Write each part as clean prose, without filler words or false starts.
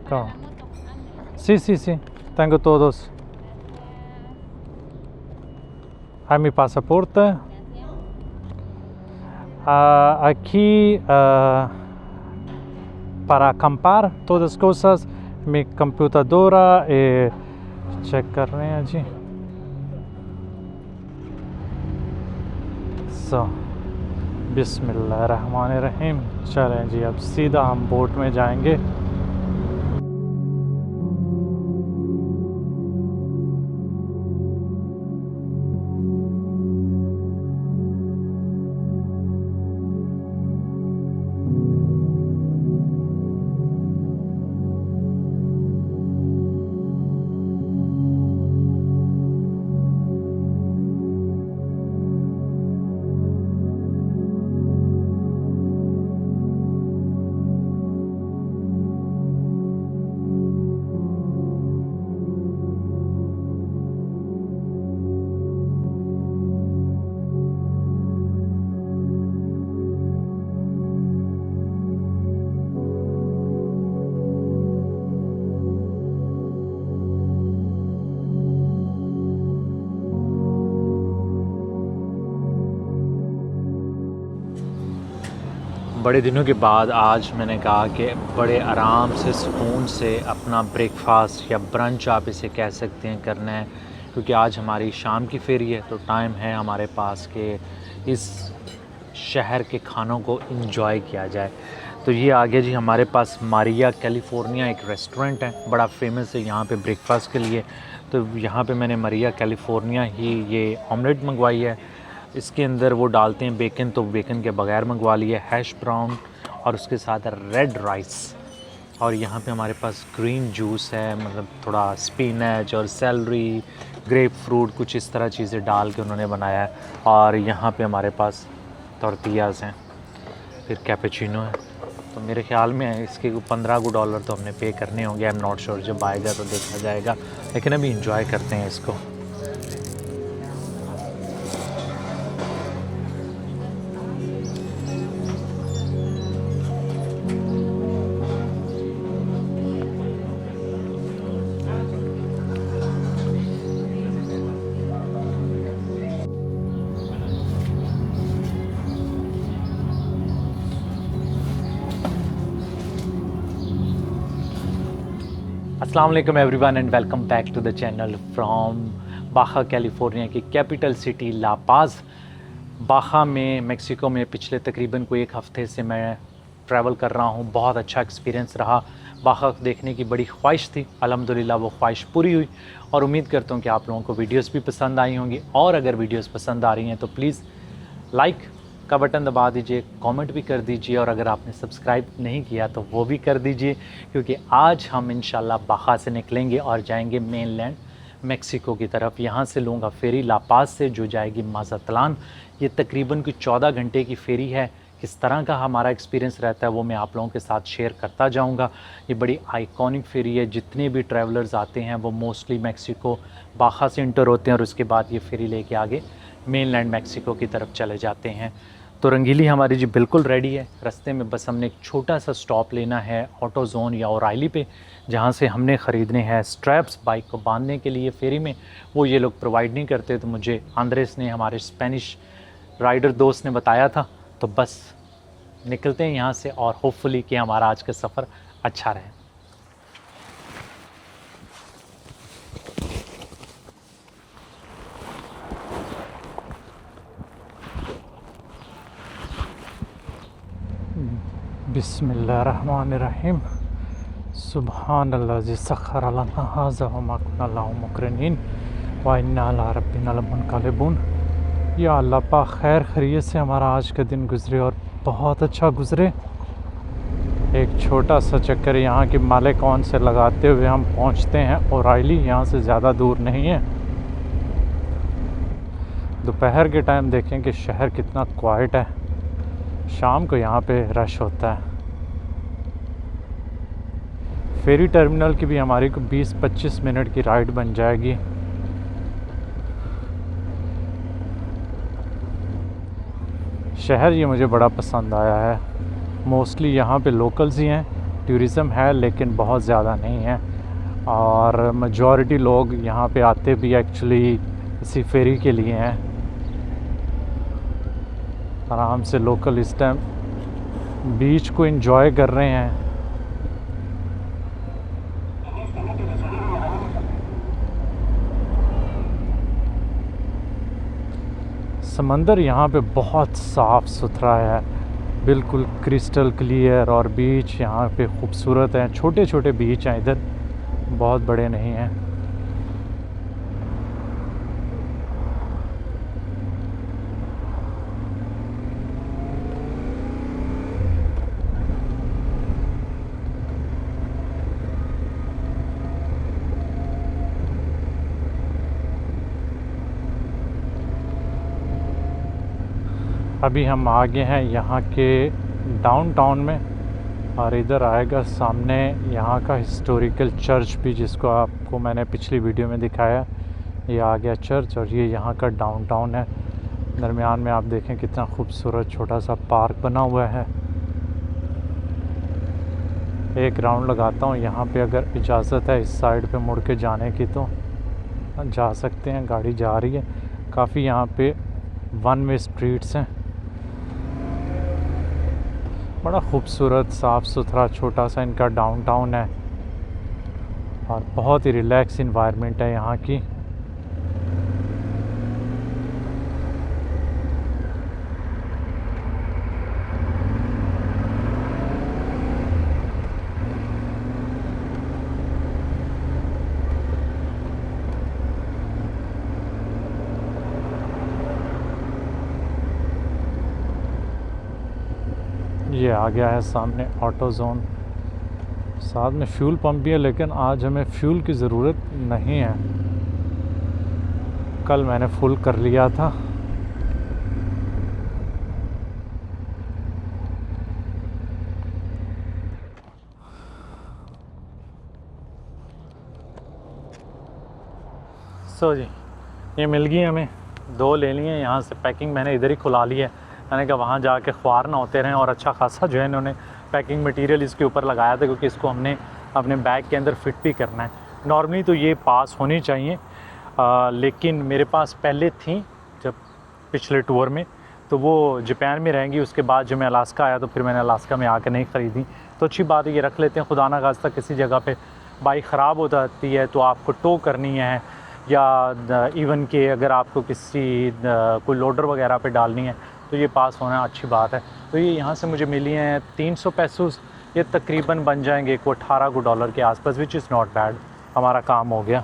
Claro. Sí, sí, sí. Tengo todos. Hay mi pasaporte. Aquí para acampar todas cosas, mi computadora check कर रहे हैं जी. So, बिस्मिल्लाहिर्रहमानिर्रहीम. चलें जी, अब सीधा हम बोट में जाएंगे. बड़े दिनों के बाद आज मैंने कहा कि बड़े आराम से सुकून से अपना ब्रेकफास्ट या ब्रंच आप इसे कह सकते हैं करना है, क्योंकि आज हमारी शाम की फेरी है. तो टाइम है हमारे पास कि इस शहर के खानों को इंजॉय किया जाए. तो ये आ गया जी हमारे पास मारिया कैलिफोर्निया, एक रेस्टोरेंट है, बड़ा फेमस है यहाँ पे ब्रेकफास्ट के लिए. तो यहाँ पे मैंने मारिया कैलिफोर्निया ही ये ऑमलेट मंगवाई है. इसके अंदर वो डालते हैं बेकन, तो बेकन के बगैर मंगवा लिए. हैश ब्राउन और उसके साथ रेड राइस. और यहाँ पे हमारे पास ग्रीन जूस है, मतलब थोड़ा स्पिनच और सेलरी, ग्रेप फ्रूट, कुछ इस तरह चीज़ें डाल के उन्होंने बनाया है. और यहाँ पे हमारे पास टॉर्टियाज़ हैं, फिर कैपेचिनो है. तो मेरे ख्याल में इसके $15 तो हमने पे करने होंगे. आई एम नॉट श्योर, जब आएगा तो देखा जाएगा, लेकिन अभी इंजॉय करते हैं इसको. अस्सलाम वालेकुम everyone and welcome back to the channel from बाहा कैलिफोर्निया की कैपिटल सिटी ला पाज. बाहा में मेक्सिको में पिछले तकरीबन को एक हफ़्ते से मैं ट्रैवल कर रहा हूँ. बहुत अच्छा एक्सपीरियंस रहा. बाहा देखने की बड़ी ख्वाहिश थी, अल्हम्दुलिल्लाह वो ख्वाहिश पूरी हुई. और उम्मीद करता हूँ कि आप लोगों को वीडियोस भी पसंद आई होंगी. और अगर वीडियोस पसंद आ रही हैं तो प्लीज़ लाइक का बटन दबा दीजिए, कमेंट भी कर दीजिए, और अगर आपने सब्सक्राइब नहीं किया तो वो भी कर दीजिए, क्योंकि आज हम इंशाल्लाह बाहा से निकलेंगे और जाएंगे मेनलैंड मेक्सिको की तरफ. यहाँ से लूँगा फेरी ला पाज से, जो जाएगी माज़ातलान. ये तकरीबन की 14 घंटे की फेरी है. किस तरह का हमारा एक्सपीरियंस रहता है वो मैं आप लोगों के साथ शेयर करता जाऊँगा. ये बड़ी आइकॉनिक फेरी है. जितने भी ट्रैवलर्स आते हैं वो मोस्टली मेक्सिको बाहा से इंटर होते हैं और उसके बाद ये फेरी लेके आगे मेनलैंड मेक्सिको की तरफ चले जाते हैं. तो रंगीली हमारी जी बिल्कुल रेडी है. रास्ते में बस हमने एक छोटा सा स्टॉप लेना है ऑटोज़ोन या ओराइली पे, जहाँ से हमने ख़रीदने हैं स्ट्रैप्स बाइक को बांधने के लिए फेरी में. वो ये लोग प्रोवाइड नहीं करते, तो मुझे आंद्रेस ने, हमारे स्पेनिश राइडर दोस्त ने बताया था. तो बस निकलते हैं यहाँ से और होपफुली कि हमारा आज का सफ़र अच्छा रहे. बिस्मिल्लाहिर्रहमानिर्रहीम. सुब्हानल्लाज़ी सख़्खर लना हाज़ा व मा कुन्ना लहू मुक़रिनीन व इन्ना अला रब्बिना लमुनक़लिबून. या अल्लाह पाक खैर खैरियत से हमारा आज का दिन गुज़रे और बहुत अच्छा गुज़रे. एक छोटा सा चक्कर यहाँ की मालेकॉन से लगाते हुए हम पहुँचते हैं ओराइली. यहाँ से ज़्यादा दूर नहीं है. दोपहर के टाइम देखें कि शहर कितना क्वाइट है. शाम को यहाँ पे रश होता है. फेरी टर्मिनल की भी हमारी को 20-25 मिनट की राइड बन जाएगी. शहर ये मुझे बड़ा पसंद आया है. मोस्टली यहाँ पे लोकल्स ही हैं, टूरिज़म है लेकिन बहुत ज़्यादा नहीं है, और मेजॉरिटी लोग यहाँ पे आते भी एक्चुअली इसी फेरी के लिए हैं। आराम से लोकल इस टाइम बीच को एंजॉय कर रहे हैं। समंदर यहाँ पे बहुत साफ़ सुथरा है, बिल्कुल क्रिस्टल क्लियर, और बीच यहाँ पे खूबसूरत हैं। छोटे छोटे बीच हैं इधर, बहुत बड़े नहीं हैं। अभी हम आ गए हैं यहाँ के डाउनटाउन में, और इधर आएगा सामने यहाँ का हिस्टोरिकल चर्च भी, जिसको आपको मैंने पिछली वीडियो में दिखाया। ये आ गया चर्च, और ये यहाँ का डाउनटाउन है। दरमियान में आप देखें कितना खूबसूरत छोटा सा पार्क बना हुआ है। एक राउंड लगाता हूँ यहाँ पे, अगर इजाज़त है इस साइड पे मुड़ के जाने की तो जा सकते हैं। गाड़ी जा रही है। काफ़ी यहाँ पे वन वे स्ट्रीट्स हैं। बड़ा खूबसूरत साफ़ सुथरा छोटा सा इनका डाउनटाउन है, और बहुत ही रिलैक्स इन्वायरमेंट है यहाँ की। ये आ गया है सामने ऑटो जोन, साथ में फ्यूल पंप भी है, लेकिन आज हमें फ्यूल की ज़रूरत नहीं है। कल मैंने फुल कर लिया था। सो जी, ये मिल गई हमें, 2 ले लिए। यहाँ से पैकिंग मैंने इधर ही खुला ली है। मैंने कहा वहाँ जाके ख्वार ना होते रहें, और अच्छा खासा जो है इन्होंने पैकिंग मटेरियल इसके ऊपर लगाया था, क्योंकि इसको हमने अपने बैग के अंदर फिट भी करना है। नॉर्मली तो ये पास होनी चाहिए, लेकिन मेरे पास पहले थी जब पिछले टूर में, तो वो जापान में रहेंगी। उसके बाद जब मैं अलास्का आया तो फिर मैंने अलास्का में आकर नहीं ख़रीदी। तो अच्छी बात है, ये रख लेते हैं। खुदा ना खास्ता किसी जगह पे बाइक ख़राब हो जाती है तो आपको टो करनी है, या इवन के अगर आपको किसी कोई लोडर वगैरह पे डालनी है तो ये पास होना अच्छी बात है। तो ये यहाँ से मुझे मिली हैं 300 पेसोस। ये तकरीबन बन जाएंगे को 18 डॉलर के आसपास, विच इज़ नॉट बैड। हमारा काम हो गया।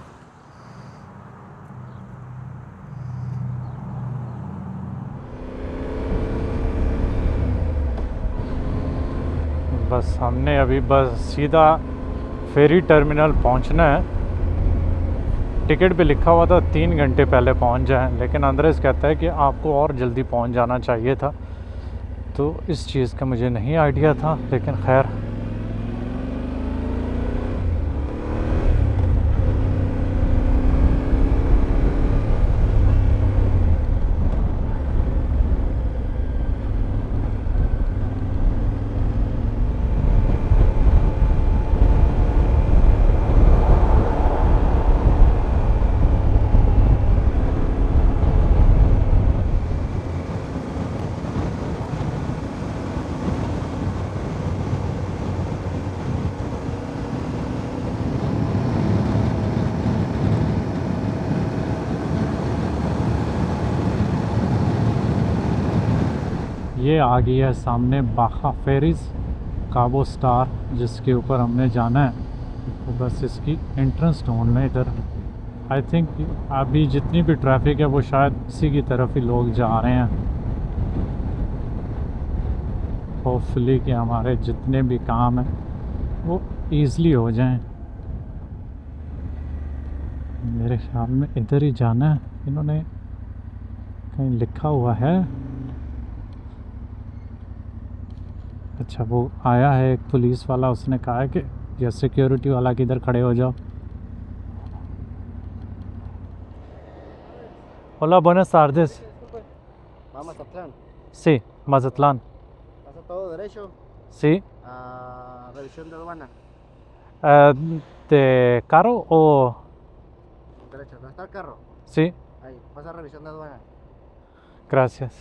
बस हमने अभी बस सीधा फेरी टर्मिनल पहुंचना है। टिकट पे लिखा हुआ था 3 घंटे पहले पहुंच जाएं, लेकिन अंदरेस कहता है कि आपको और जल्दी पहुंच जाना चाहिए था। तो इस चीज़ का मुझे नहीं आइडिया था, लेकिन खैर ये आ गई है सामने बाखा फेरीज़ काबो स्टार, जिसके ऊपर हमने जाना है। तो बस इसकी एंट्रेंस ढूंढना है इधर। आई थिंक अभी जितनी भी ट्रैफिक है वो शायद इसी की तरफ ही लोग जा रहे हैं। होपफुली कि हमारे जितने भी काम हैं वो ईज़िली हो जाएं। मेरे ख्याल में इधर ही जाना है। इन्होंने कहीं लिखा हुआ है। अच्छा, वो आया है एक पुलिस वाला, उसने कहा है कि या सिक्योरिटी वाला कि इधर खड़े हो जाओ। Hola, buenas tardes. Va a Mazatlán. Sí, Mazatlán. Pasa todo derecho. Sí, Revisión de aduana. ¿De carro o...? Derecha, ¿dónde está el carro? Sí, Ahí, pasa revisión de aduana. gracias.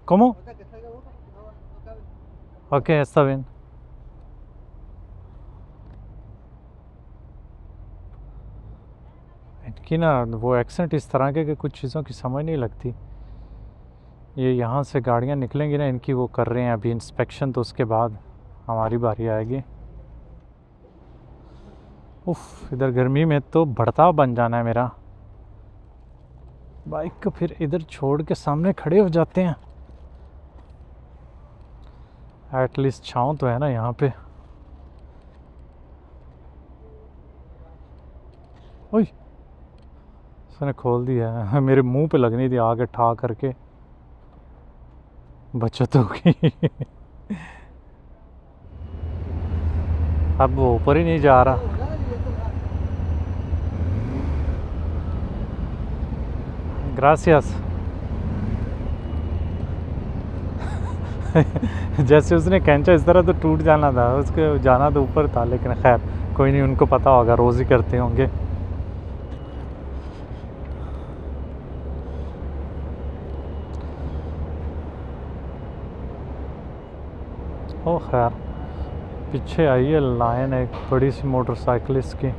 ¿Cómo? Ok, está bien. इनकी ना वो accent इस तरह के कि कुछ चीज़ों की समझ नहीं लगती। ये यहाँ से गाड़ियाँ निकलेंगी ना, इनकी वो कर रहे हैं अभी इंस्पेक्शन, तो उसके बाद हमारी बारी आएगी। उफ, इधर गर्मी में तो भड़ताव बन जाना है मेरा। बाइक को फिर इधर छोड़ के सामने खड़े हो जाते हैं। एटलीस्ट छाँव तो है ना यहाँ पे। ओए, उसने खोल दिया है। मेरे मुंह पे लगनी थी आगे ठा करके, बचत होगी। अब वो ऊपर ही नहीं जा रहा। ग्रासियस। जैसे उसने खींचा इस तरह तो टूट जाना था, उसके जाना तो ऊपर था, लेकिन खैर कोई नहीं, उनको पता होगा, रोज़ ही करते होंगे। ओ खैर, पीछे आई है लाइन एक बड़ी सी मोटरसाइकिलिस्ट की।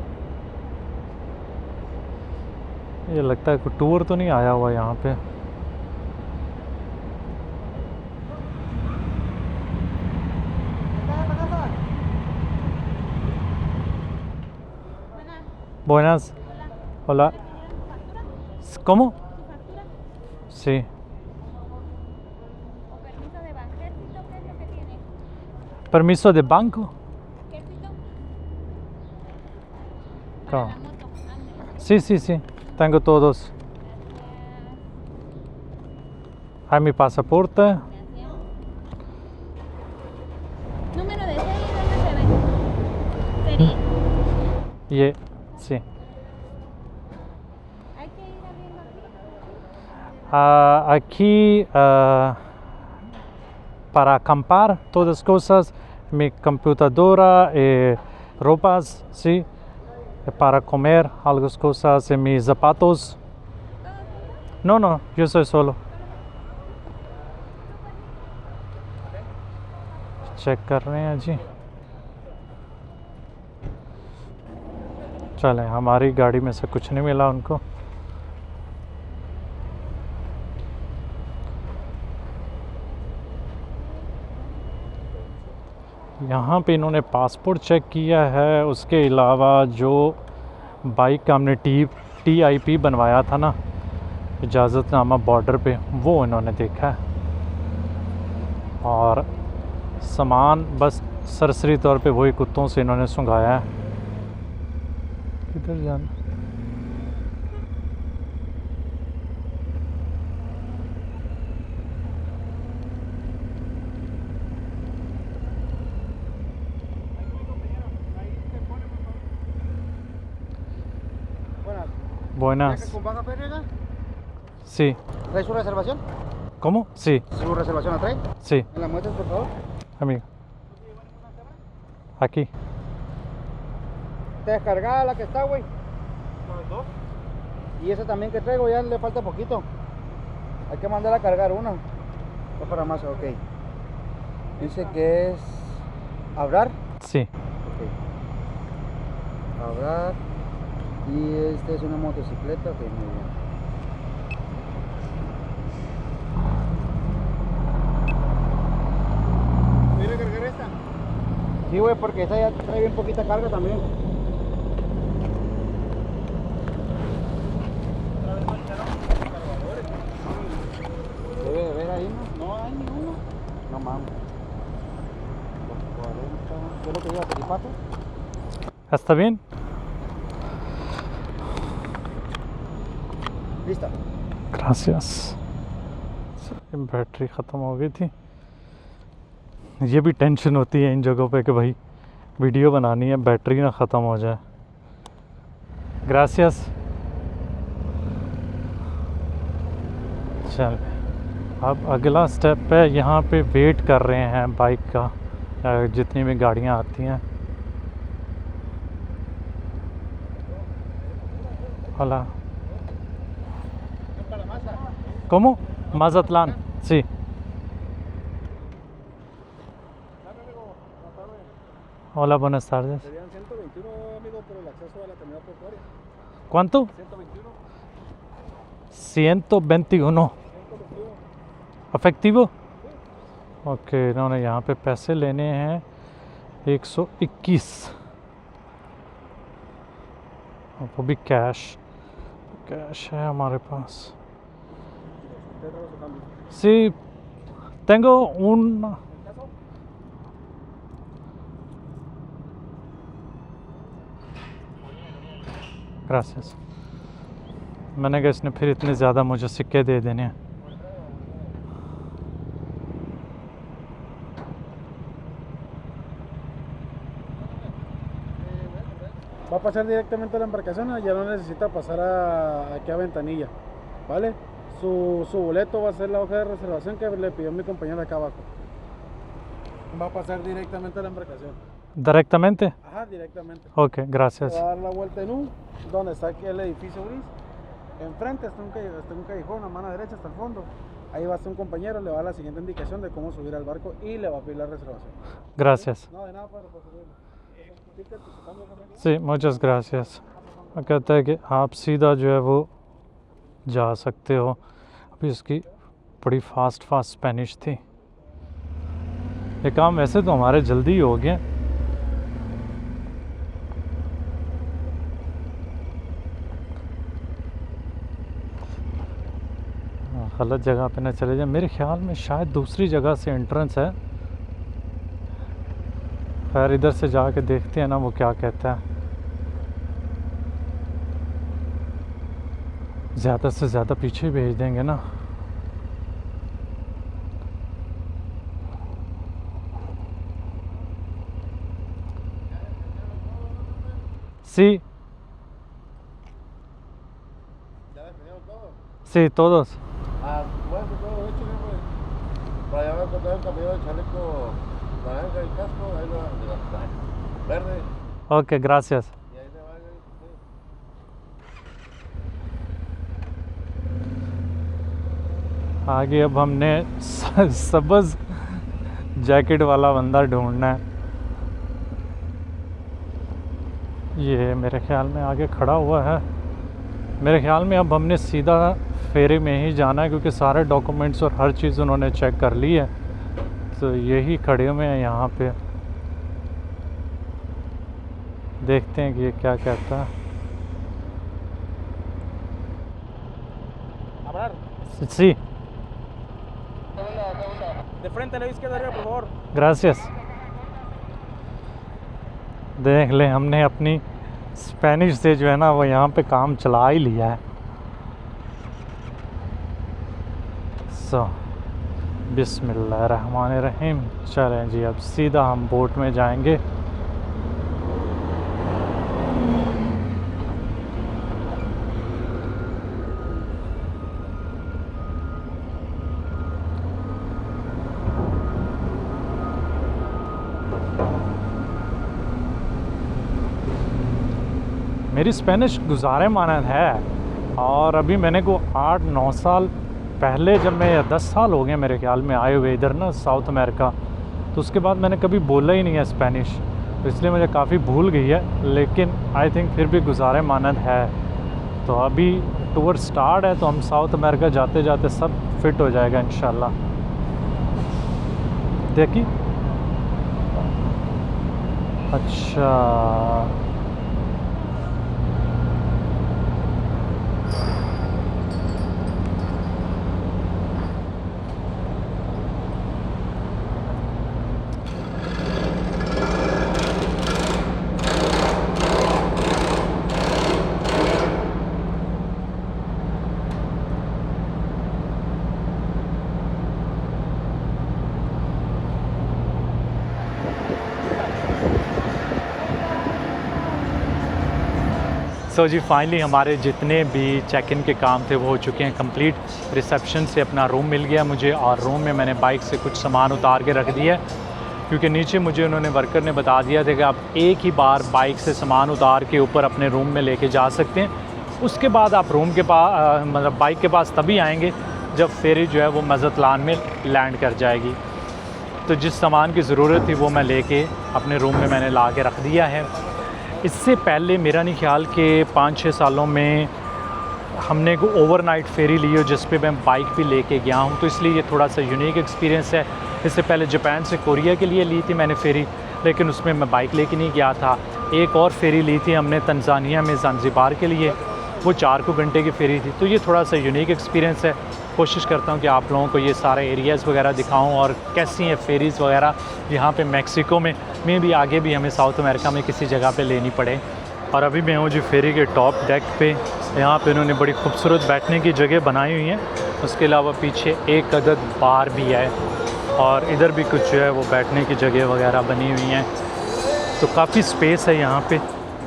ये लगता है कोई टूर तो नहीं आया हुआ यहाँ पे। Buenas. Hola. ¿Cómo? Sí. ¿Permiso de banco? ¿Cómo? Sí, sí, sí. Tengo todos. Hay mi pasaporte. Número de serie, ¿dónde se ve? Serie. ये sí. Hay que ir abriendo aquí. Aquí para acampar todas cosas, mi computadora, ropas, sí, para comer algunas cosas, mis zapatos. No, no, yo soy solo. Check कर रहे हैं जी। चलें, हमारी गाड़ी में से कुछ नहीं मिला उनको। यहाँ पे इन्होंने पासपोर्ट चेक किया है, उसके अलावा जो बाइक का हमने TIP बनवाया था ना, इजाज़तनामा बॉर्डर पे, वो इन्होंने देखा है। और सामान बस सरसरी तौर पे वही कुत्तों से इन्होंने सुंघाया है। किधर जाना? Buenas. ¿Con Baja Pérez? Sí. ¿Trae su reservación? ¿Cómo? Sí, ¿Su reservación la trae? sí, ¿Me la muestras, por favor? amigo. Aquí. ¿Está descargada la que está, güey? ¿Los dos? Y esa también que traigo ya le falta poquito. Hay que mandar a cargar una. Es para más, ok. Dice que es... ¿Hablar? Sí. Ok. Hablar. Y esta es una motocicleta, ok, muy bien. ¿Voy a cargar esta? Sí, güey, porque esta ya trae bien poquita carga también. Debe de ver ahí, ¿no? No hay ni uno. No mames. Los 40. ¿Qué es lo que lleva? ¿Telipato? ¿Está bien? Lista. Gracias। Battery ख़त्म हो गई थी। ये भी tension होती है इन जगहों पे कि भाई वीडियो बनानी है, बैटरी ना ख़त्म हो जाए। ग्रासियस। चल अब अगला स्टेप है, यहाँ पे वेट कर रहे हैं बाइक का, जितनी भी गाड़ियाँ आती हैं। Hola. ¿Cómo? Mazatlán. Sí. Hola, buenas tardes. Serían 121, amigo, por el acceso a la terminal portuaria. ¿Cuánto? 121. 121 efectivo। Okay, इन्होंने यहाँ पे पैसे लेने हैं 121, वो भी कैश है हमारे पास। Sí, tengo un... Gracias। मैंने कहा इसने फिर इतने ज़्यादा मुझे सिक्के दे देने हैं। Va a pasar directamente a la embarcación, ya no necesita pasar aquí a ventanilla, ¿vale? Su boleto va a ser la hoja de reservación que le pidió mi compañera acá abajo. Va a pasar directamente a la embarcación. ¿Directamente? Ajá, directamente. Ok, gracias। Va a dar la vuelta en U, donde está aquí el edificio gris. Enfrente está un callejón, a mano derecha hasta el fondo. Ahí va a estar un compañero, le va a dar la siguiente indicación de cómo subir al barco y le va a pedir la reservación. Gracias। No, de nada para subirlo. Ji, muchas gracias। वो कहता है कि आप सीधा जो है वो जा सकते हो। अभी इसकी बड़ी फास्ट स्पेनिश थी। ये काम वैसे तो हमारे जल्दी ही हो गया। गलत जगह पे ना चले जाए। मेरे ख्याल में शायद दूसरी जगह से एंट्रेंस है। खैर इधर से जाके देखते हैं ना वो क्या कहता है। ज़्यादा से ज़्यादा पीछे भेज देंगे ना। Sí. Sí, todos. Ah, bueno, todo hecho, pues. Para allá va a encontrar el camino del chaleco naranja y casco, ahí va, verde. Ok, gracias। Y ahí le va a आगे अब हमने सब्ज़ जैकेट वाला बंदा ढूंढना है। ये मेरे ख्याल में आगे खड़ा हुआ है। मेरे ख्याल में अब हमने सीधा फेरी में ही जाना है, क्योंकि सारे डॉक्यूमेंट्स और हर चीज़ उन्होंने चेक कर ली है। तो यही खड़े हुए हैं यहाँ पे। देखते हैं कि ये क्या कहता है। Sí. De frente a la izquierda arriba, por favor. Gracias। देख ले, हमने अपनी स्पेनिश से जो है ना वो यहाँ पे काम चला ही लिया है। सो बिस्मिल्लाहिर्रहमानिर्रहीम। चलें जी, अब सीधा हम बोट में जाएंगे। मेरी स्पेनिश गुज़ारे मानद है, और अभी मैंने को 8-9 साल पहले, जब मैं 10 साल हो गए मेरे ख्याल में आए हुए इधर ना साउथ अमेरिका, तो उसके बाद मैंने कभी बोला ही नहीं है स्पेनिश, तो इसलिए मुझे काफ़ी भूल गई है। लेकिन आई थिंक फिर भी गुज़ारे मानद है। तो अभी टूर स्टार्ट है, तो हम साउथ अमेरिका जाते जाते सब फिट हो जाएगा इंशाल्लाह। देखिए, अच्छा सो जी फाइनली हमारे जितने भी चेक इन के काम थे वो हो चुके हैं कंप्लीट। रिसेप्शन से अपना रूम मिल गया मुझे, और रूम में मैंने बाइक से कुछ सामान उतार के रख दिया है, क्योंकि नीचे मुझे उन्होंने वर्कर ने बता दिया था कि आप एक ही बार बाइक से सामान उतार के ऊपर अपने रूम में लेके जा सकते हैं। उसके बाद आप रूम के पास मतलब बाइक के पास तभी आएंगे जब फेरी जो है वो मज़तलान में लैंड कर जाएगी। तो जिस सामान की ज़रूरत थी वो मैं लेके अपने रूम में मैंने ला के रख दिया है। इससे पहले मेरा नहीं ख्याल कि 5-6 सालों में हमने को ओवरनाइट फेरी ली हो जिस पे मैं बाइक भी लेके गया हूँ, तो इसलिए ये थोड़ा सा यूनिक एक्सपीरियंस है। इससे पहले जापान से कोरिया के लिए ली थी मैंने फेरी, लेकिन उसमें मैं बाइक लेके नहीं गया था। एक और फेरी ली थी हमने तंजानिया में ज़ांज़िबार के लिए, वो 4 घंटे की फेरी थी। तो ये थोड़ा सा यूनिक एक्सपीरियंस है। कोशिश करता हूँ कि आप लोगों को ये सारे एरियाज़ वगैरह दिखाऊँ और कैसी हैं फेरीज़ वगैरह यहाँ पे मैक्सिको में भी आगे भी हमें साउथ अमेरिका में किसी जगह पे लेनी पड़े। और अभी मैं हूँ जी फेरी के टॉप डेक पे। यहाँ पे इन्होंने बड़ी खूबसूरत बैठने की जगह बनाई हुई है। उसके अलावा पीछे एक अदद बार भी है, और इधर भी कुछ जो है वो बैठने की जगह वगैरह बनी हुई हैं। तो काफ़ी स्पेस है यहाँ पे।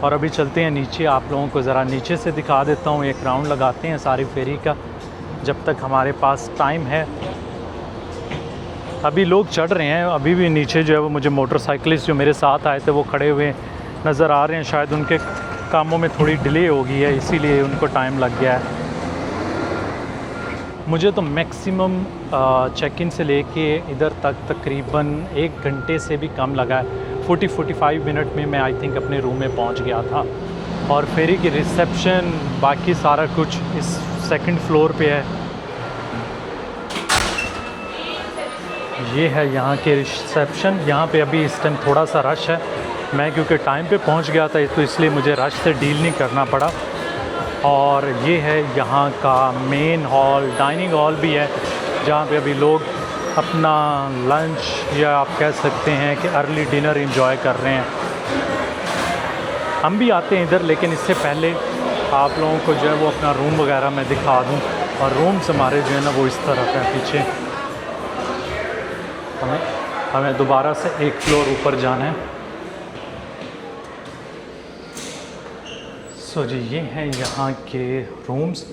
और अभी चलते हैं नीचे, आप लोगों को ज़रा नीचे से दिखा देता हूँ। एक राउंड लगाते हैं सारी फेरी का जब तक हमारे पास टाइम है। अभी लोग चढ़ रहे हैं, अभी भी नीचे जो है वो मुझे मोटरसाइकिलिस्ट जो मेरे साथ आए थे वो खड़े हुए नज़र आ रहे हैं। शायद उनके कामों में थोड़ी डिले हो गई है, इसीलिए उनको टाइम लग गया है। मुझे तो मैक्सिमम चेक इन से लेके इधर तक तकरीबन 1 घंटे से भी कम लगा है। 40-45 मिनट में मैं आई थिंक अपने रूम में पहुंच गया था। और फेरी की रिसेप्शन बाकी सारा कुछ इस सेकंड फ्लोर पे है। ये है यहाँ के रिसेप्शन। यहाँ पे अभी इस टाइम थोड़ा सा रश है। मैं क्योंकि टाइम पे पहुँच गया था तो इसलिए मुझे रश से डील नहीं करना पड़ा। और ये है यहाँ का मेन हॉल, डाइनिंग हॉल भी है जहाँ पे अभी लोग अपना लंच या आप कह सकते हैं कि अर्ली डिनर एंजॉय कर रहे हैं। हम भी आते हैं इधर, लेकिन इससे पहले आप लोगों को जो है वो अपना रूम वगैरह मैं दिखा दूं। और रूम्स हमारे जो है ना वो इस तरफ है पीछे। हमें दोबारा से 1 फ्लोर ऊपर जाना है। सो जी ये हैं यहाँ के रूम्स,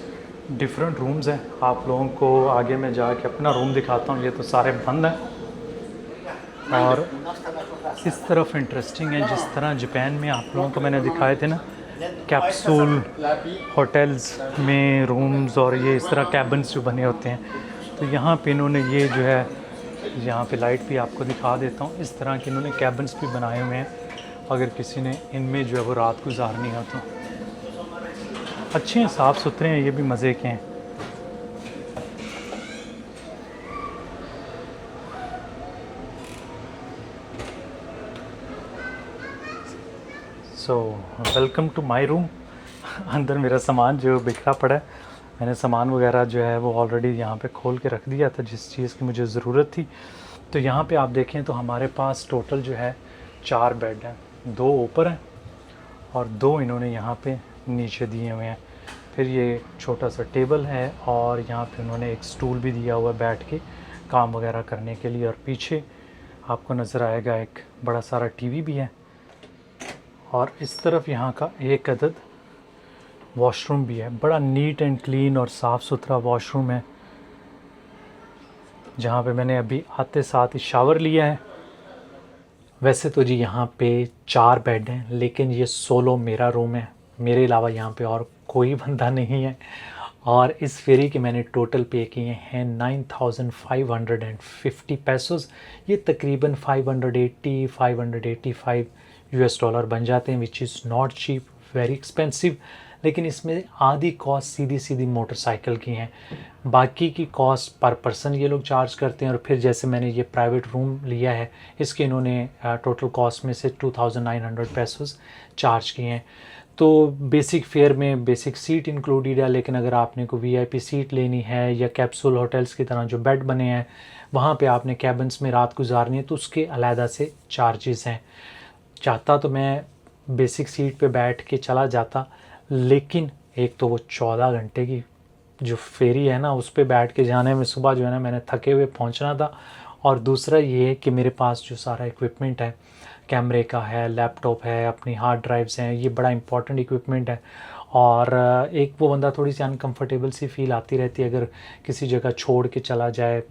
डिफरेंट रूम्स हैं। आप लोगों को आगे मैं जाके अपना रूम दिखाता हूँ। ये तो सारे बंद हैं। और इस तरफ इंटरेस्टिंग है, जिस तरह जापान में आप लोगों को मैंने दिखाए थे ना कैप्सूल होटल्स में रूम्स, और ये इस तरह कैबिन्स जो बने होते हैं, तो यहाँ पे इन्होंने ये जो है, यहाँ पे लाइट भी आपको दिखा देता हूँ, इस तरह के इन्होंने कैबिन्स भी बनाए हुए हैं अगर किसी ने इनमें जो है वो रात गुजारनी हो तो। अच्छे हैं, साफ़ सुथरे हैं, ये भी मज़े के हैं। So welcome to my room. अंदर मेरा सामान जो बिखरा पड़ा है, मैंने सामान वगैरह जो है वो ऑलरेडी यहाँ पे खोल के रख दिया था जिस चीज़ की मुझे ज़रूरत थी। तो यहाँ पे आप देखें तो हमारे पास टोटल जो है 4 बेड हैं, 2 ऊपर हैं और 2 इन्होंने यहाँ पे नीचे दिए हुए हैं। फिर ये छोटा सा टेबल है और यहाँ पे उन्होंने एक स्टूल भी दिया हुआ है बैठ के काम वगैरह करने के लिए। और पीछे आपको नज़र आएगा एक बड़ा सारा टीवी भी है। और इस तरफ यहाँ का एक अदद वॉशरूम भी है, बड़ा नीट एंड क्लीन और साफ़ सुथरा वॉशरूम है, जहाँ पे मैंने अभी आते साथ ही शावर लिया है। वैसे तो जी यहाँ पे 4 बेड हैं, लेकिन ये सोलो मेरा रूम है, मेरे अलावा यहाँ पे और कोई बंदा नहीं है। और इस फेरी के मैंने टोटल पे किए हैं 9,550 पैसोज़। ये तकरीबन 585 US डॉलर बन जाते हैं, which is not cheap, very expensive. लेकिन इसमें आधी कॉस्ट सीधी मोटरसाइकिल की हैं, बाकी की कॉस्ट पर पर्सन ये लोग चार्ज करते हैं। और फिर जैसे मैंने ये प्राइवेट रूम लिया है, इसके इन्होंने टोटल कॉस्ट में से 2,900 पैसोज़ चार्ज किए हैं। तो बेसिक फेयर में बेसिक सीट इंक्लूडेड है, लेकिन अगर आपने को VIP सीट लेनी है या कैप्सूल होटल्स की तरह जो बेड बने हैं वहाँ पे आपने कैबिन्स में रात गुजारनी है तो उसके अलहदा से चार्जेस हैं। चाहता तो मैं बेसिक सीट पे बैठ के चला जाता, लेकिन एक तो वो 14 घंटे की जो फेरी है ना, उस पे बैठ के जाने में सुबह जो है ना मैंने थके हुए पहुंचना था। और दूसरा ये है कि मेरे पास जो सारा इक्विपमेंट है, कैमरे का है, लैपटॉप है, अपनी हार्ड ड्राइव्स हैं, ये बड़ा इंपॉर्टेंट इक्विपमेंट है। और एक वो बंदा थोड़ी सी अनकंफर्टेबल सी फील आती रहती है अगर किसी जगह छोड़ के चला जाए।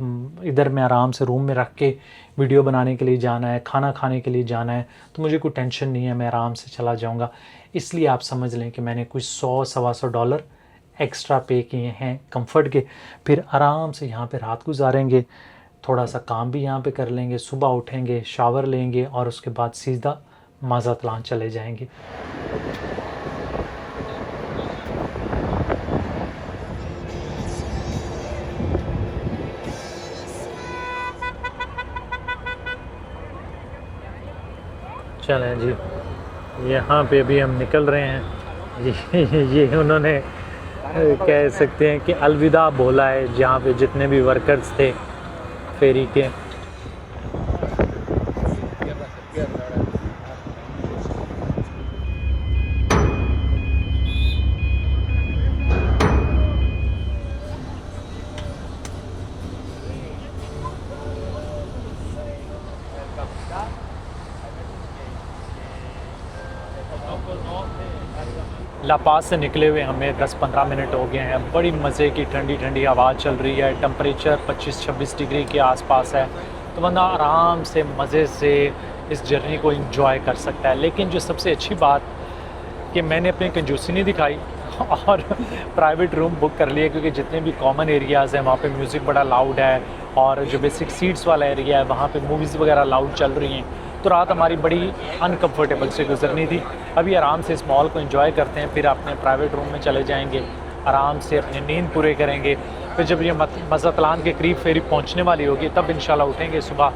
इधर मैं आराम से रूम में रख के वीडियो बनाने के लिए जाना है, खाना खाने के लिए जाना है, तो मुझे कोई टेंशन नहीं है, मैं आराम से चला जाऊँगा। इसलिए आप समझ लें कि मैंने कुछ $100-125 एक्स्ट्रा पे किए हैं कंफर्ट के। फिर आराम से यहाँ पे रात गुजारेंगे, थोड़ा सा काम भी यहाँ पे कर लेंगे, सुबह उठेंगे, शावर लेंगे और उसके बाद सीधा माज़ातलान चले जाएंगे। चलें जी, यहाँ पे अभी हम निकल रहे हैं। ये उन्होंने कह सकते हैं कि अलविदा बोला है जहाँ पे जितने भी वर्कर्स थे फेरी के। लापाज से निकले हुए हमें 10-15 मिनट हो गए हैं। बड़ी मज़े की ठंडी ठंडी हवा चल रही है, टेम्परेचर 25-26 डिग्री के आसपास है, तो बंदा आराम से मज़े से इस जर्नी को एंजॉय कर सकता है। लेकिन जो सबसे अच्छी बात कि मैंने अपनी कंजूसी नहीं दिखाई और प्राइवेट रूम बुक कर लिए, क्योंकि जितने भी कॉमन एरियाज़ हैं वहाँ पे म्यूज़िक बड़ा लाउड है और जो बेसिक सीट्स वाला एरिया है वहाँ पे मूवीज़ वगैरह लाउड चल रही हैं। तो रात हमारी बड़ी अनकम्फर्टेबल से गुजरनी थी। अभी आराम से इस मॉल को एंजॉय करते हैं, फिर अपने प्राइवेट रूम में चले जाएंगे, आराम से अपनी नींद पूरे करेंगे। फिर जब ये माज़ातलान के करीब फेरी पहुँचने वाली होगी तब इंशाल्लाह उठेंगे सुबह।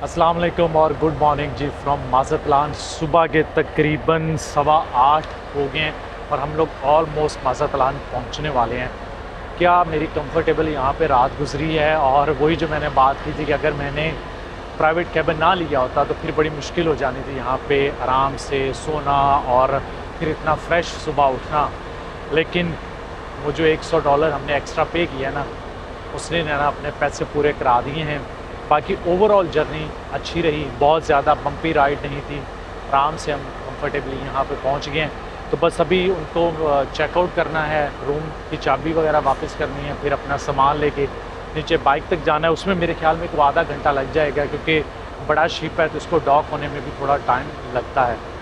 अस्सलाम वालेकुम और गुड मॉर्निंग जी फ्रॉम माज़ातलान। सुबह के तकरीबन 8:15 हो गए हैं और हम लोग ऑलमोस्ट माज़ातलान पहुंचने वाले हैं। क्या मेरी कंफर्टेबल यहाँ पे रात गुजरी है, और वही जो मैंने बात की थी कि अगर मैंने प्राइवेट कैबिन ना लिया होता तो फिर बड़ी मुश्किल हो जानी थी यहाँ पे आराम से सोना और फिर इतना फ्रेश सुबह उठना। लेकिन वो जो $100 हमने एक्स्ट्रा पे किया ना, उसने ना अपने पैसे पूरे करा दिए हैं। बाकी ओवरऑल जर्नी अच्छी रही, बहुत ज़्यादा बम्पी राइड नहीं थी, आराम से हम कंफर्टेबली यहाँ पे पहुँच गए हैं। तो बस अभी उनको चेकआउट करना है, रूम की चाबी वगैरह वापस करनी है, फिर अपना सामान लेके नीचे बाइक तक जाना है। उसमें मेरे ख्याल में 1/2 घंटा लग जाएगा, क्योंकि बड़ा शिप है तो इसको डॉक होने में भी थोड़ा टाइम लगता है।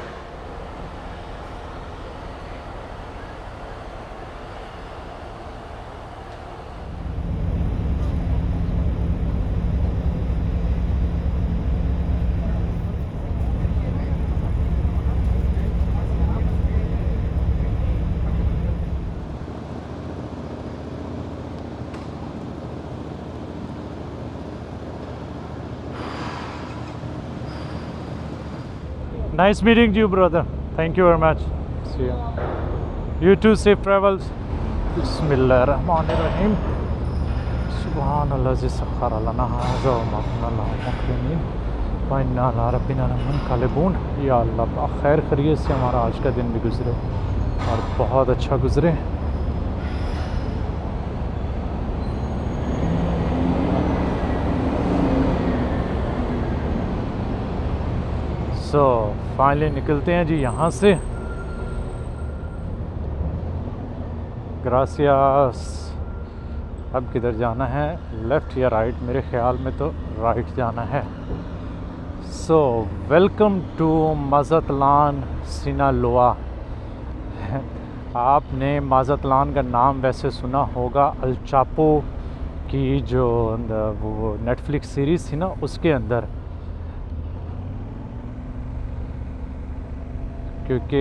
Nice meeting you, brother. Thank you very much. See you. You too. Safe travels. Bismillahirrahmanirrahim. Subhanallah sahkhara lana hadha wa ma kunna lahu muqrinin wa inna ala rabbina lamunqalibun. या अल्लाह खैर खैरियत से हमारा आज का दिन भी गुजरे और बहुत अच्छा गुजरे। सो फाइनली निकलते हैं जी यहाँ से। ग्रासियास। अब किधर जाना है, लेफ़्ट या राइट? मेरे ख्याल में तो राइट जाना है। So welcome to Mazatlan Sinaloa. आपने माज़ातलान का नाम वैसे सुना होगा अल चापो की जो वो नेटफ्लिक्स सीरीज़ थी ना, उसके अंदर, क्योंकि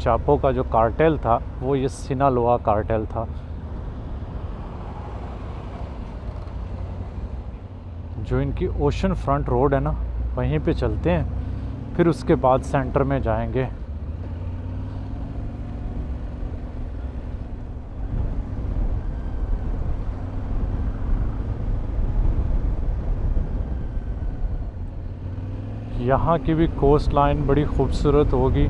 चापो का जो कार्टेल था वो ये सिनालोआ कार्टेल था। जो इनकी ओशन फ्रंट रोड है ना, वहीं पे चलते हैं, फिर उसके बाद सेंटर में जाएंगे। यहाँ की भी कोस्ट लाइन बड़ी खूबसूरत होगी।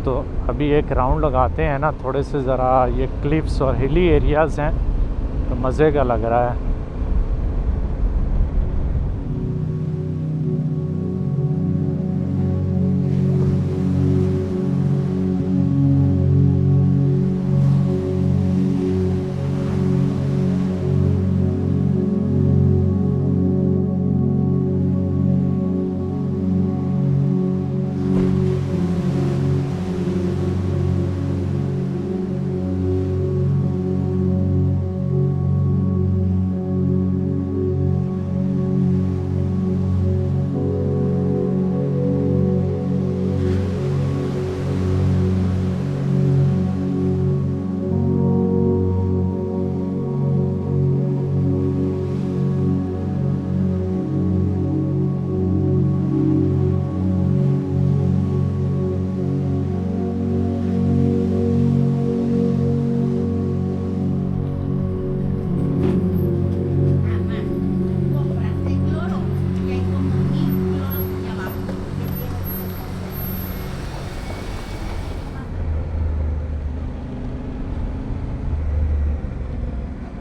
तो अभी एक राउंड लगाते हैं ना, थोड़े से ज़रा ये क्लिफ्स और हिली एरियाज़ हैं तो मज़े का लग रहा है।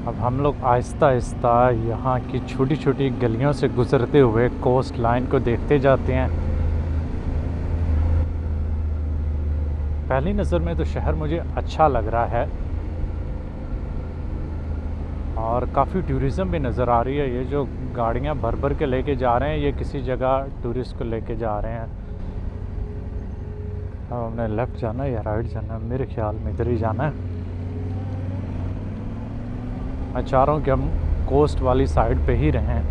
अब हम लोग आहिस्ता आहिस्ता यहाँ की छोटी छोटी गलियों से गुज़रते हुए कोस्ट लाइन को देखते जाते हैं। पहली नज़र में तो शहर मुझे अच्छा लग रहा है और काफ़ी टूरिज़्म भी नज़र आ रही है। ये जो गाड़ियाँ भर भर के लेके जा रहे हैं, ये किसी जगह टूरिस्ट को लेके जा रहे हैं। अब हमने लेफ़्ट जाना है या राइट जाना है? मेरे ख्याल में इधर ही जाना है। मैं चाह रहा हूँ कि हम कोस्ट वाली साइड पे ही रहें।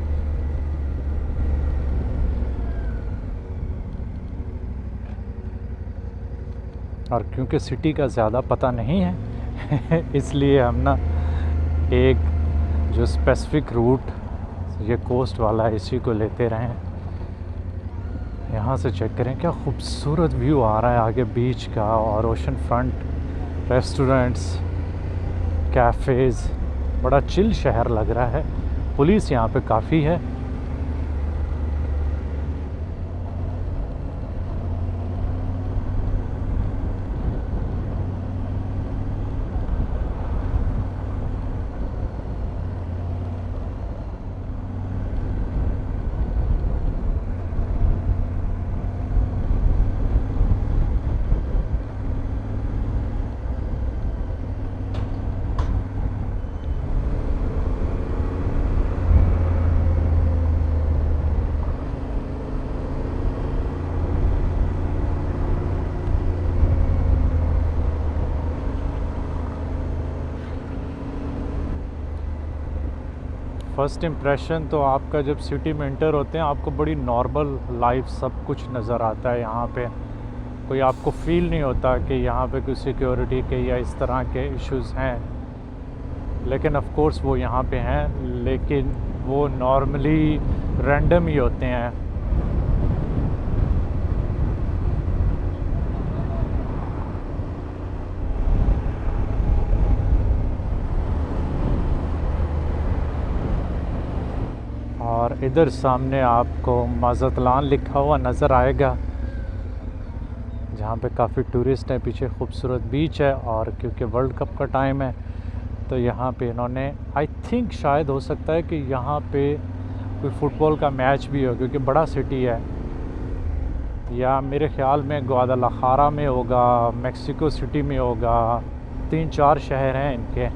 और क्योंकि सिटी का ज़्यादा पता नहीं है इसलिए हम ना एक जो स्पेसिफिक रूट ये कोस्ट वाला है इसी को लेते रहें। यहाँ से चेक करें क्या खूबसूरत व्यू आ रहा है आगे बीच का और ओशन फ्रंट, रेस्टोरेंट्स, कैफ़ेज़। बड़ा चिल शहर लग रहा है। पुलिस यहाँ पे काफ़ी है। फ़र्स्ट इम्प्रेशन तो आपका जब सिटी में इंटर होते हैं आपको बड़ी नॉर्मल लाइफ सब कुछ नज़र आता है। यहाँ पे कोई आपको फ़ील नहीं होता कि यहाँ पे कोई सिक्योरिटी के या इस तरह के इश्यूज़ हैं, लेकिन ऑफ कोर्स वो यहाँ पे हैं, लेकिन वो नॉर्मली रैंडम ही होते हैं। और इधर सामने आपको माज़तलान लिखा हुआ नज़र आएगा, जहाँ पे काफ़ी टूरिस्ट हैं। पीछे खूबसूरत बीच है और क्योंकि वर्ल्ड कप का टाइम है तो यहाँ पे इन्होंने आई थिंक शायद हो सकता है कि यहाँ पे कोई फ़ुटबॉल का मैच भी हो, क्योंकि बड़ा सिटी है। या मेरे ख़्याल में ग्वादालाखारा में होगा, मेक्सिको सिटी में होगा, 3-4 शहर हैं इनके।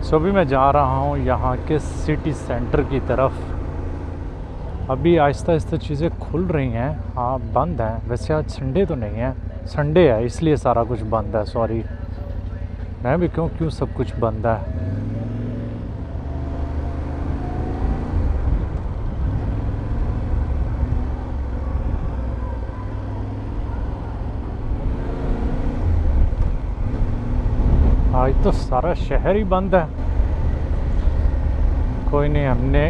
सो अभी मैं जा रहा हूँ यहाँ के सिटी सेंटर की तरफ। अभी आहिस्ता आहिस्ता चीज़ें खुल रही हैं। हाँ बंद हैं, वैसे आज संडे तो नहीं है, संडे है इसलिए सारा कुछ बंद है। सॉरी, मैं भी क्यों सब कुछ बंद है। आज तो सारा शहर ही बंद है। कोई नहीं, हमने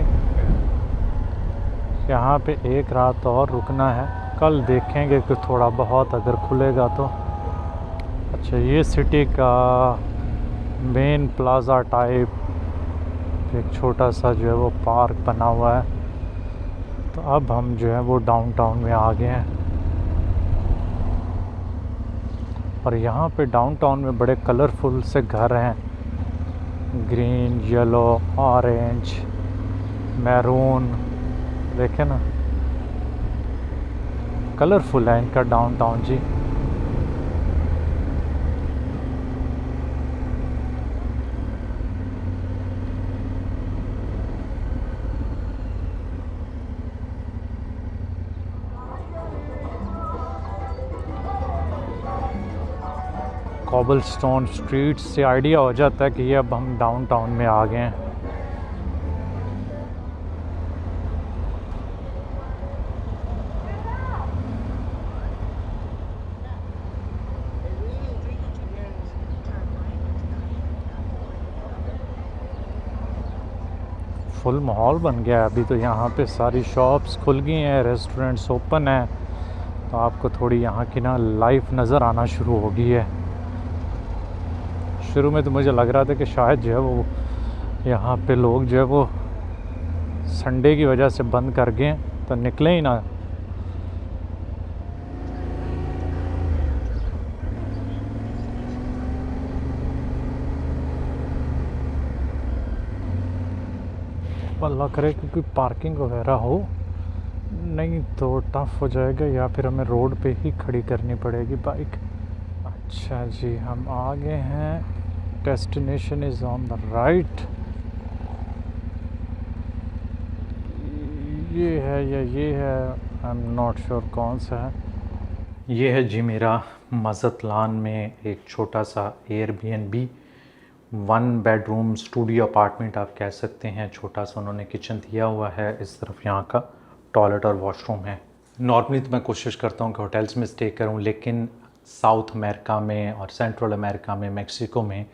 यहाँ पे एक रात और रुकना है, कल देखेंगे कि थोड़ा बहुत अगर खुलेगा तो। अच्छा, ये सिटी का मेन प्लाज़ा टाइप एक छोटा सा जो है वो पार्क बना हुआ है। तो अब हम जो है वो डाउनटाउन में आ गए हैं, और यहाँ पे डाउनटाउन में बड़े कलरफुल से घर हैं, ग्रीन, येलो, ऑरेंज, मैरून, देखे ना, कलरफुल है इनका डाउनटाउन जी। कॉबलस्टोन स्ट्रीट से आइडिया हो जाता है कि ये अब हम डाउनटाउन में आ गए हैं। फुल माहौल बन गया है अभी तो। यहाँ पे सारी शॉप्स खुल गई हैं, रेस्टोरेंट्स ओपन हैं, तो आपको थोड़ी यहाँ की ना लाइफ नज़र आना शुरू हो गई है। शुरू में तो मुझे लग रहा था कि शायद जो है वो यहाँ पे लोग जो है वो संडे की वजह से बंद कर गए तो निकले ही ना। अल्लाह करे कि कोई पार्किंग वगैरह हो, नहीं तो टफ हो जाएगा, या फिर हमें रोड पे ही खड़ी करनी पड़ेगी बाइक। अच्छा जी, हम आ गए हैं, destination is on the right. ये है या ये है, आई एम नॉट श्योर कौन सा है। ये है जी मेरा मज़तलान में एक छोटा सा एयरबीएनबी, 1 बेडरूम स्टूडियो अपार्टमेंट आप कह सकते हैं। छोटा सा उन्होंने किचन दिया हुआ है, इस तरफ यहाँ का टॉयलेट और वॉशरूम है। नॉर्मली तो मैं कोशिश करता हूँ कि होटल्स में स्टे करूँ, लेकिन साउथ अमेरिका में और सेंट्रल अमेरिका में, मेक्सिको में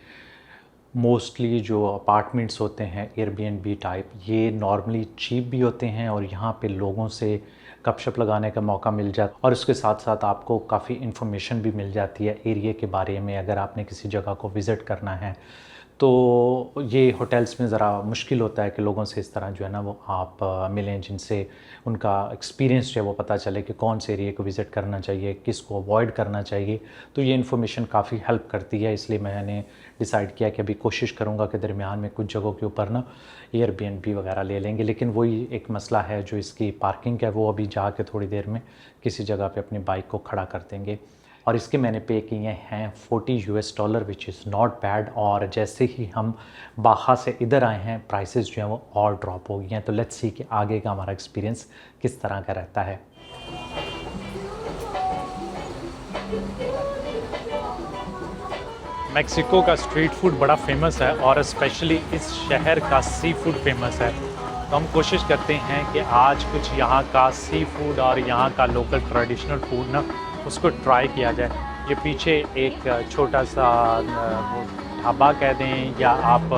मोस्टली जो अपार्टमेंट्स होते हैं एयरबीएनबी टाइप, ये नॉर्मली चीप भी होते हैं और यहाँ पे लोगों से गपशप लगाने का मौका मिल जाता है, और उसके साथ साथ आपको काफ़ी इन्फॉर्मेशन भी मिल जाती है एरिया के बारे में। अगर आपने किसी जगह को विज़िट करना है तो ये होटल्स में ज़रा मुश्किल होता है कि लोगों से इस तरह जो है ना वो आप मिलें, जिनसे उनका एक्सपीरियंस जो है वो पता चले कि कौन से एरिया को विज़िट करना चाहिए, किसको अवॉइड करना चाहिए। तो ये इन्फॉर्मेशन काफ़ी हेल्प करती है, इसलिए मैंने डिसाइड किया कि अभी कोशिश करूँगा कि दरमियान में कुछ जगहों के ऊपर ना एयरबीएनबी वगैरह ले लेंगे। लेकिन वही एक मसला है जो इसकी पार्किंग है, वो अभी जाके थोड़ी देर में किसी जगह पे अपनी बाइक को खड़ा कर देंगे। और इसके मैंने पे किए हैं $40 विच इज़ नॉट बैड। और जैसे ही हम बाहा से इधर आए हैं प्राइसेस जो हैं वो और ड्रॉप हो गई हैं। तो लेट्स सी कि आगे का हमारा एक्सपीरियंस किस तरह का रहता है। मेक्सिको का स्ट्रीट फूड बड़ा फेमस है और स्पेशली इस शहर का सी फूड फेमस है। तो हम कोशिश करते हैं कि आज कुछ यहाँ का सी फूड और यहाँ का लोकल ट्रेडिशनल फूड ना उसको ट्राई किया जाए। ये पीछे एक छोटा सा ढाबा कह दें या आप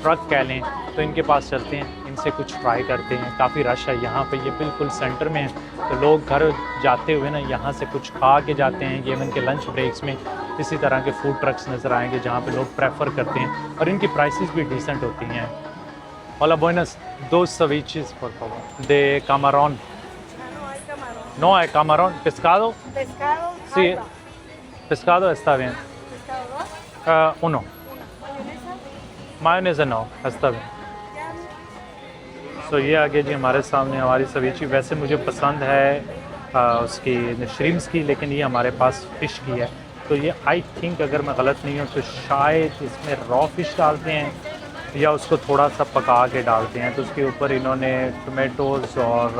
ट्रक कह लें, तो इनके पास चलते हैं, इनसे कुछ ट्राई करते हैं। काफ़ी रश है यहाँ पे, ये बिल्कुल सेंटर में है, तो लोग घर जाते हुए ना यहाँ से कुछ खा के जाते हैं। इवन के लंच ब्रेक्स में इसी तरह के फूड ट्रक्स नज़र आएंगे जहाँ पे लोग प्रेफर करते हैं, और इनकी प्राइसेस भी डिसेंट होती हैं। Hola, buenas. 2 ceviches, por favor. De camarón. No hay camarón. ¿Pescado? Pescado, Sí. jaiba. Pescado está bien. Pescado 2, Uno. mayonesa, Mayonesa no. Está bien. सो ये आगे जी हमारे सामने हमारी सवीची। वैसे मुझे पसंद है उसकी श्रिम्स की, लेकिन ये हमारे पास फ़िश की है। तो ये आई थिंक अगर मैं गलत नहीं हूँ तो शायद इसमें रॉ फिश डालते हैं या उसको थोड़ा सा पका के डालते हैं। तो उसके ऊपर इन्होंने टोमेटोज़ और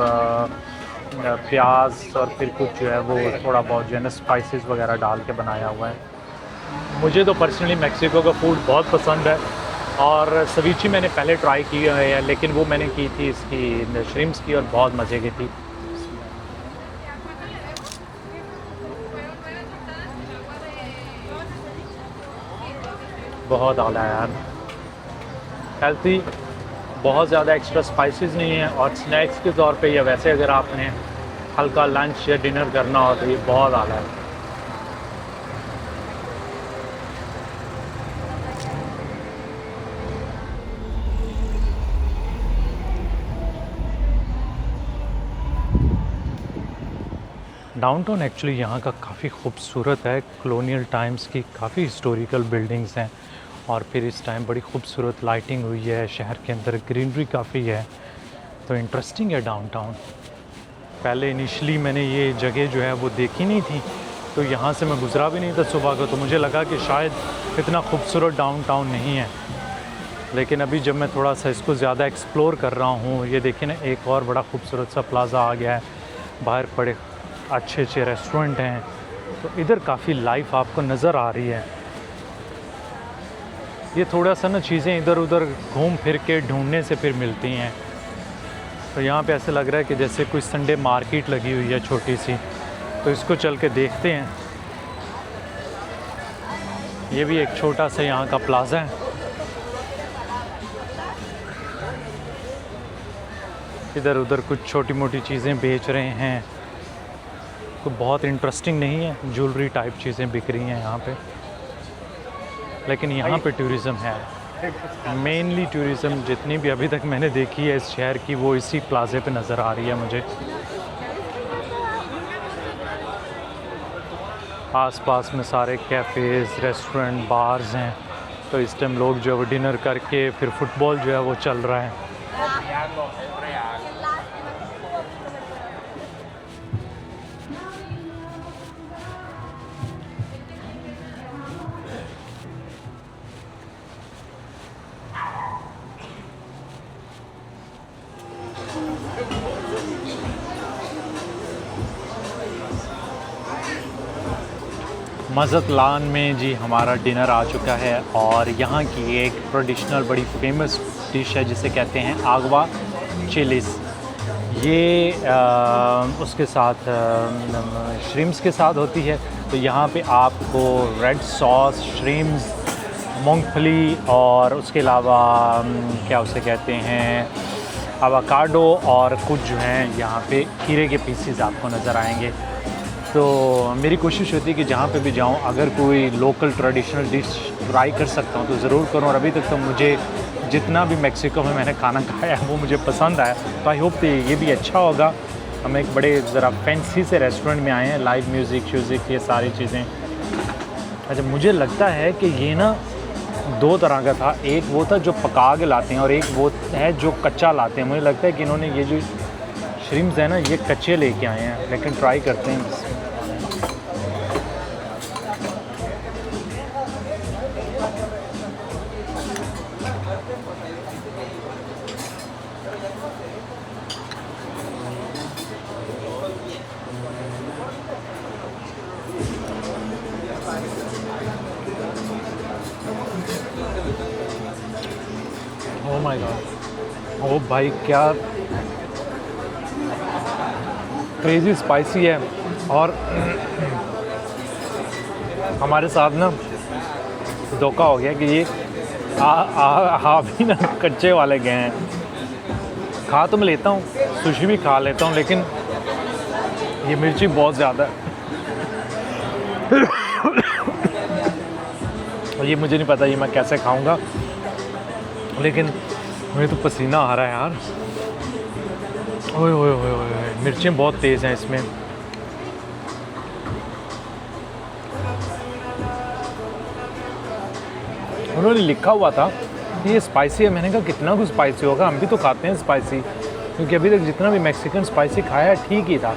प्याज और फिर कुछ जो है वो थोड़ा बहुत जो है ना स्पाइसेस वगैरह डाल के बनाया हुआ है। मुझे तो पर्सनली मेक्सिको का फूड बहुत पसंद है, और सवीची मैंने पहले ट्राई की है, लेकिन वो मैंने की थी इसकी श्रिम्स की और बहुत मज़े की थी। बहुत आला है यार, हेल्थी, बहुत ज़्यादा एक्स्ट्रा स्पाइसेस नहीं है, और स्नैक्स के तौर पे या वैसे अगर आपने हल्का लंच या डिनर करना हो तो ये बहुत आला है। डाउनटाउन एक्चुअली यहाँ का काफ़ी खूबसूरत है, कॉलोनियल टाइम्स की काफ़ी हिस्टोरिकल बिल्डिंग्स हैं, और फिर इस टाइम बड़ी खूबसूरत लाइटिंग हुई है, शहर के अंदर ग्रीनरी काफ़ी है, तो इंटरेस्टिंग है डाउनटाउन। पहले इनिशियली मैंने ये जगह जो है वो देखी नहीं थी, तो यहाँ से मैं गुज़रा भी नहीं था सुबह को, तो मुझे लगा कि शायद इतना खूबसूरत डाउनटाउन नहीं है, लेकिन अभी जब मैं थोड़ा सा इसको ज़्यादा एक्सप्लोर कर रहा हूँ, ये देखिए ना, एक और बड़ा खूबसूरत सा प्लाज़ा आ गया है, बाहर बड़े अच्छे अच्छे रेस्टोरेंट हैं, तो इधर काफ़ी लाइफ आपको नज़र आ रही है। ये थोड़ा सा ना चीज़ें इधर उधर घूम फिर के ढूंढने से फिर मिलती हैं, तो यहाँ पे ऐसे लग रहा है कि जैसे कोई संडे मार्केट लगी हुई है छोटी सी, तो इसको चल के देखते हैं। ये भी एक छोटा सा यहाँ का प्लाज़ा है, इधर उधर कुछ छोटी मोटी चीज़ें बेच रहे हैं, तो बहुत इंटरेस्टिंग नहीं है, ज्वेलरी टाइप चीज़ें बिक रही हैं यहाँ पे, लेकिन यहाँ पे टूरिज़्म है। मेनली टूरिज़्म जितनी भी अभी तक मैंने देखी है इस शहर की, वो इसी प्लाज़े पे नज़र आ रही है मुझे। आसपास में सारे कैफ़ेज़, रेस्टोरेंट, बार्स हैं, तो इस टाइम लोग जो है वो डिनर करके फिर फुटबॉल जो है वो चल रहा है। मज़तलान में जी हमारा डिनर आ चुका है, और यहाँ की एक ट्रेडिशनल बड़ी फेमस डिश है जिसे कहते हैं आगवा चिलीज़। ये उसके साथ श्रिम्स के साथ होती है, तो यहाँ पे आपको रेड सॉस, श्रिम्स, मूंगफली, और उसके अलावा क्या उसे कहते हैं, एवोकाडो, और कुछ जो हैं यहाँ पे खीरे के पीसेस आपको नज़र आएंगे। तो मेरी कोशिश होती है कि जहाँ पे भी जाऊँ, अगर कोई लोकल ट्रेडिशनल डिश ट्राई कर सकता हूँ तो ज़रूर करूँ, और अभी तक तो मुझे जितना भी मेक्सिको में मैंने खाना खाया है वो मुझे पसंद आया, तो आई होप कि ये भी अच्छा होगा। हम एक बड़े ज़रा फैंसी से रेस्टोरेंट में आए हैं, लाइव म्यूज़िक श्यूज़िक ये सारी चीज़ें। अच्छा, मुझे लगता है कि ये ना दो तरह का था, एक वो था जो पका के लाते हैं, और एक वो है जो कच्चा लाते हैं। मुझे लगता है कि इन्होंने ये जो श्रिम्स है ना, ये कच्चे लेके आए हैं, लेकिन ट्राई करते हैं। ओह माय गॉड, ओ भाई क्या क्रेज़ी स्पाइसी है, और हमारे साथ ना धोखा हो गया कि ये भी ना कच्चे वाले गए हैं। खा तो मैं लेता हूँ, सुशी भी खा लेता हूँ, लेकिन ये मिर्ची बहुत ज़्यादा है। और ये मुझे नहीं पता ये मैं कैसे खाऊंगा, लेकिन मुझे तो पसीना आ रहा है यार। ओए ओए ओए ओए, मिर्चें बहुत तेज़ हैं इसमें। उन्होंने लिखा हुआ था कि ये स्पाइसी है, मैंने कहा कितना कुछ स्पाइसी होगा, हम भी तो खाते हैं स्पाइसी, क्योंकि अभी तक जितना भी मैक्सिकन स्पाइसी खाया है ठीक ही था।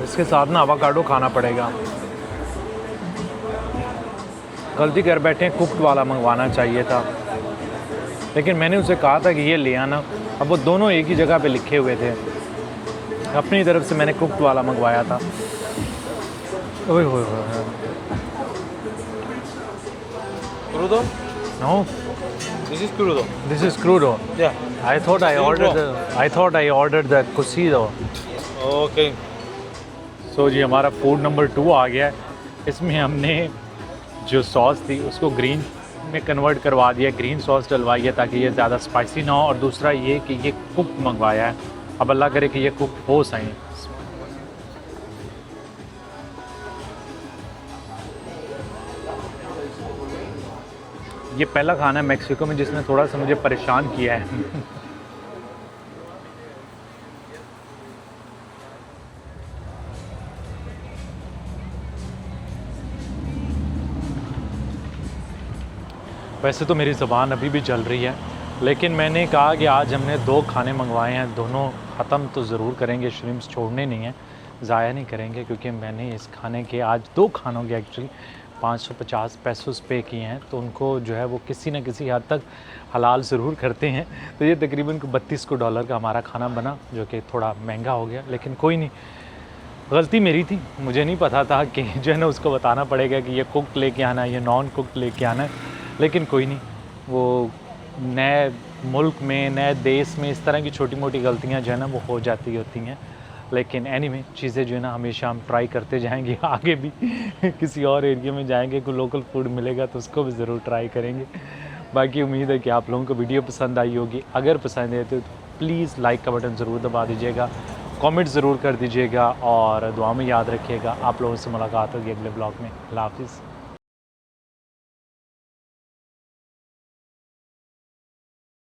इसके साथ ना एवोकाडो खाना पड़ेगा। गलती कर बैठे हैं, कुक्ड वाला मंगवाना चाहिए था, लेकिन मैंने उसे कहा था कि ये ले आना। अब वो दोनों एक ही जगह पे लिखे हुए थे, अपनी तरफ से मैंने कुक्ड वाला मंगवाया था। ओए होए होए, Crudo? No This is crudo. This is crudo. Yeah. I thought I ordered the cocido. Okay so जी हमारा फूड नंबर 2 आ गया है। इसमें हमने जो सॉस थी उसको ग्रीन में कन्वर्ट करवा दिया, ग्रीन सॉस डलवाई है ताकि ये ज़्यादा स्पाइसी ना हो, और दूसरा ये कि ये कुक मंगवाया है। अब अल्लाह करे कि ये कुक हो सही। ये पहला खाना है मेक्सिको में जिसने थोड़ा सा मुझे परेशान किया है। वैसे तो मेरी ज़बान अभी भी जल रही है, लेकिन मैंने कहा कि आज हमने 2 खाने मंगवाए हैं, दोनों ख़त्म तो ज़रूर करेंगे, श्रिम्प्स छोड़ने नहीं हैं, ज़ाया नहीं करेंगे, क्योंकि मैंने इस खाने के आज 2 खानों के एक्चुअली 550 पैसोस पे किए हैं, तो उनको जो है वो किसी न किसी हद तक हलाल ज़रूर करते हैं। तो ये तकरीबन $32 का हमारा खाना बना, जो कि थोड़ा महंगा हो गया, लेकिन कोई नहीं, गलती मेरी थी। मुझे नहीं पता था कि जो है ना उसको बताना पड़ेगा कि ये कुक लेके आना है, ये नॉन कुक लेके आना है, लेकिन कोई नहीं, वो नए मुल्क में, नए देश में इस तरह की छोटी मोटी गलतियां जो है ना वो हो जाती होती हैं। लेकिन एनीवे चीज़ें जो है ना हमेशा हम ट्राई करते जाएंगे, आगे भी किसी और एरिया में जाएंगे, कोई लोकल फूड मिलेगा तो उसको भी ज़रूर ट्राई करेंगे। बाकी उम्मीद है कि आप लोगों को वीडियो पसंद आई होगी। अगर पसंद आए तो प्लीज़ लाइक का बटन ज़रूर दबा दीजिएगा, कमेंट ज़रूर कर दीजिएगा, और दुआ में याद रखिएगा। आप लोगों से मुलाकात होगी अगले ब्लॉग में। अल्लाह हाफिज़।